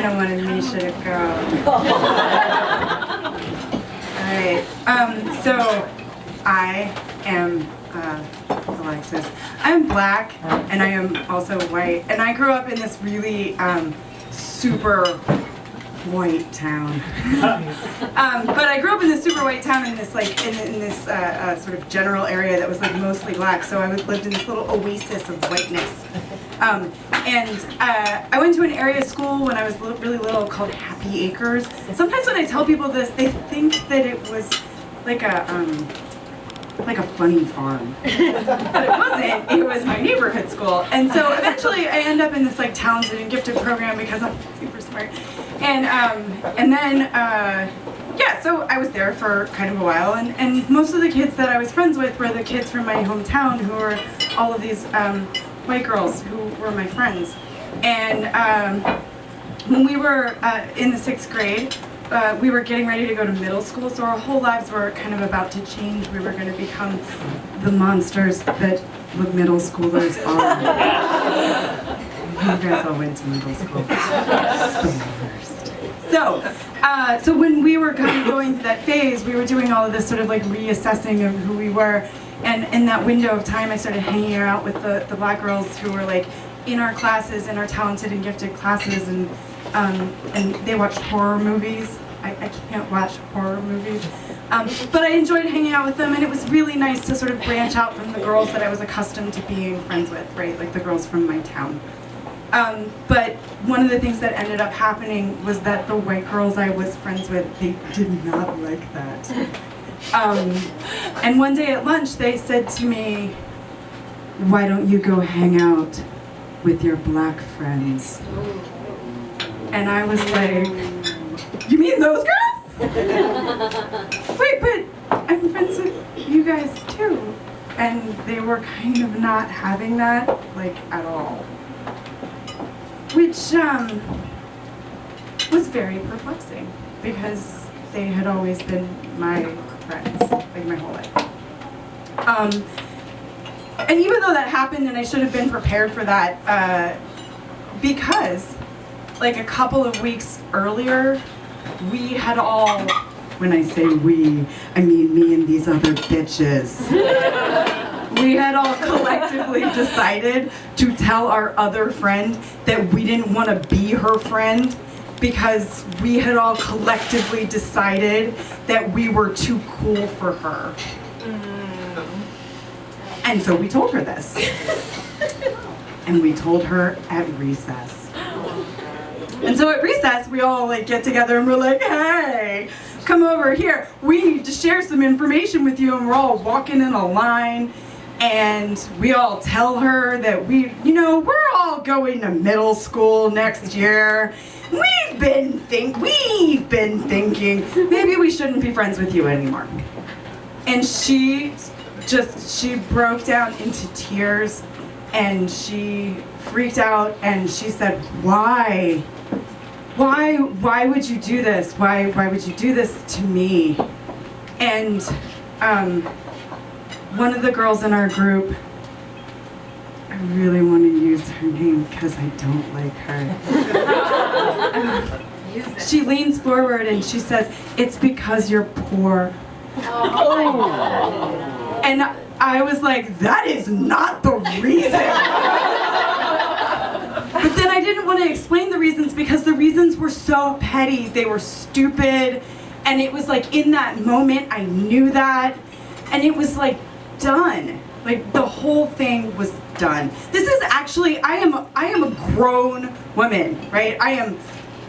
kind of wanted Misha to go. Alright, so I am Alexis. I'm black and I am also white, and I grew up in this really super white town. But I grew up in this super white town in this in this sort of general area that was like mostly black. So I lived in this little oasis of whiteness. I went to an area school when I was really little called Happy Acres. Sometimes when I tell people this, they think that it was like a funny farm, but it wasn't. It was my neighborhood school, and so eventually I end up in this like talented and gifted program because I'm super smart. And then yeah, so I was there for kind of a while, and most of the kids that I was friends with were the kids from my hometown who were all of these white girls who were my friends. And when we were in the 6th grade, we were getting ready to go to middle school, so our whole lives were kind of about to change. We were going to become the monsters that the middle schoolers are. You guys all went to middle school. So when we were kind of going through that phase, we were doing all of this sort of like reassessing of who we were. And in that window of time, I started hanging out with the black girls who were like in our classes, in our talented and gifted classes, and they watched horror movies. I can't watch horror movies. But I enjoyed hanging out with them, and it was really nice to sort of branch out from the girls that I was accustomed to being friends with, right? Like the girls from my town. But one of the things that ended up happening was that the white girls I was friends with, they did not like that. And one day at lunch, they said to me, "Why don't you go hang out with your black friends?" And I was like, "You mean those girls?" "Wait, but I'm friends with you guys too." And they were kind of not having that, like, at all. Which was very perplexing, because they had always been my friends, like my whole life. And even though that happened, and I should have been prepared for that, because like a couple of weeks earlier, we had all, when I say we, I mean me and these other bitches, we had all collectively decided to tell our other friend that we didn't want to be her friend, because we had all collectively decided that we were too cool for her. And so we told her this. And we told her at recess. And so at recess, we all like get together and we're like, "Hey, come over here. We need to share some information with you." And we're all walking in a line, and we all tell her that we're all going to middle school next year. We've been thinking maybe we shouldn't be friends with you anymore. And she broke down into tears, and she freaked out, and she said, Why would you do this? Why would you do this to me?" And one of the girls in our group, I really want to use her name because I don't like her. She leans forward and she says, "It's because you're poor." And I was like, that is not the reason. But then I didn't want to explain the reasons, because the reasons were so petty. They were stupid. And it was like in that moment, I knew that. And it was like done. Like the whole thing was done. This is actually, I am a grown woman, right? I am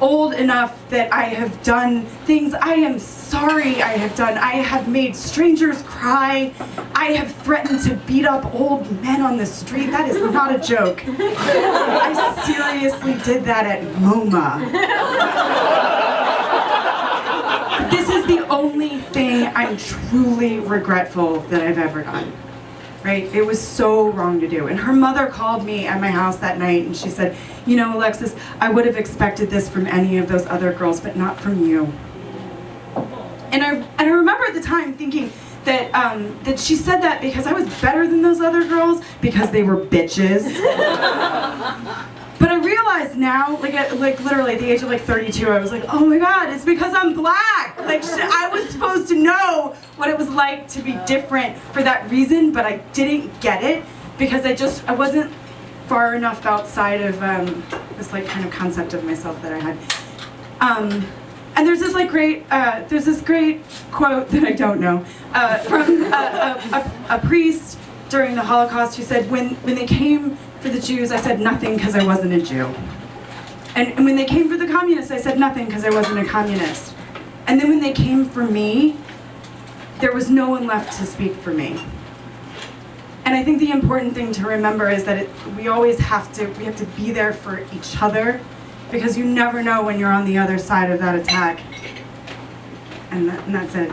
old enough that I have done things I am sorry I have done. I have made strangers cry. I have threatened to beat up old men on the street. That is not a joke. I seriously did that at MoMA. This is the only thing I'm truly regretful that I've ever done. Right? It was so wrong to do. And her mother called me at my house that night and she said, "Alexis, I would have expected this from any of those other girls, but not from you." And I remember at the time thinking that she said that because I was better than those other girls, because they were bitches. But I realized now, like literally at the age of like 32, I was like, oh my God, it's because I'm black. Like I was supposed to know what it was like to be different for that reason, but I didn't get it because I wasn't far enough outside of this like kind of concept of myself that I had. And there's this great quote that I don't know from a priest during the Holocaust who said, when they came for the Jews, I said nothing because I wasn't a Jew. And when they came for the communists, I said nothing because I wasn't a communist. And then when they came for me, there was no one left to speak for me. And I think the important thing to remember is that we have to be there for each other, because you never know when you're on the other side of that attack. And that's it.